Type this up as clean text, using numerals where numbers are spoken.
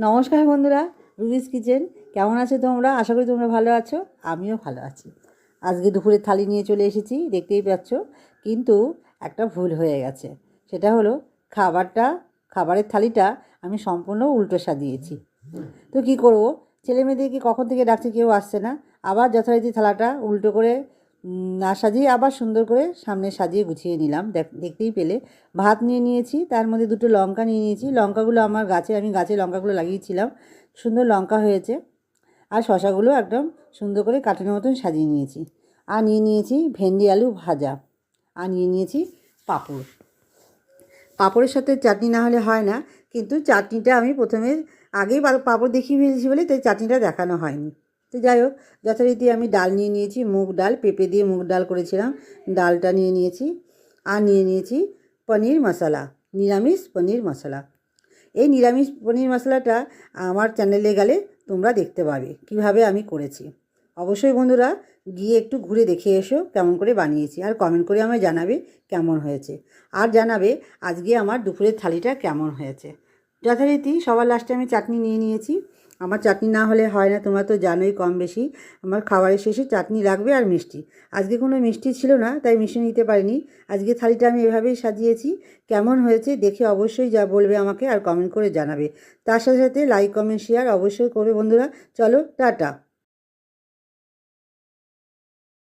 নমস্কার বন্ধুরা, রুবিস কিচেন। কেমন আছো তোমরা? আশা করি তোমরা ভালো আছো। আমিও ভালো আছি। আজকে দুপুরের থালি নিয়ে চলে এসেছি, দেখতেই পাচ্ছ। কিন্তু একটা ভুল হয়ে গেছে। সেটা হলো খাবারের থালিটা আমি সম্পূর্ণ উল্টো সাজিয়েছি। তো কি করব, ছেলে মেয়েদেরকে কখন থেকে ডাকছে, কেউ আসছে না। আবার যথারীতি থালাটা উল্টো করে না সাজিয়ে আবার সুন্দর করে সামনে সাজিয়ে গুছিয়ে নিলাম। দেখতেই পেলে ভাত নিয়ে নিয়েছি, তার মধ্যে দুটো লঙ্কা নিয়ে নিয়েছি। লঙ্কাগুলো আমার আমি গাছে লঙ্কাগুলো লাগিয়েছিলাম, সুন্দর লঙ্কা হয়েছে। আর শশাগুলো একদম সুন্দর করে কাটানোর মতন সাজিয়ে নিয়েছি। আর নিয়ে নিয়েছি ভেন্ডি আলু ভাজা। আর নিয়ে নিয়েছি পাঁপড়। পাঁপড়ের সাথে চাটনি না হলে হয় না, কিন্তু চাটনিটা আমি প্রথমে আগেই পাঁপড় দেখিয়ে ফেলেছি বলে তাই চাটনিটা দেখানো হয়নি। তো যাই হোক, যথারীতি আমি ডাল নিয়ে নিয়েছি, মুগ ডাল, পেঁপে দিয়ে মুগ ডাল করেছিলাম, ডালটা নিয়ে নিয়েছি। আর নিয়ে নিয়েছি পনির মশলা, নিরামিষ পনির মশলা। এই নিরামিষ পনির মশলাটা আমার চ্যানেলে গেলে তোমরা দেখতে পাবে কীভাবে আমি করেছি। অবশ্যই বন্ধুরা গিয়ে একটু ঘুরে দেখে এসো কেমন করে বানিয়েছি, আর কমেন্ট করে আমায় জানাবে কেমন হয়েছে। আর জানাবে আজকে আমার দুপুরের থালিটা কেমন হয়েছে। যথারীতি সবার লাস্টে আমি চাটনি নিয়ে নিয়েছি। আমার চাটনি না হলে হয় না, তোমরা তো জানোই কম বেশি আমার খাবারের শেষে চাটনি লাগবে আর মিষ্টি। আজকে কোনো মিষ্টি ছিল না, তাই মিষ্টি নিতে পারিনি। আজকে থালিটা আমি এভাবেই সাজিয়েছি। কেমন হয়েছে দেখে অবশ্যই যা বলবে আমাকে, আর কমেন্ট করে জানাবে। তার সাথে সাথে লাইক কমেন্ট শেয়ার অবশ্যই করবে বন্ধুরা। চলো টাটা।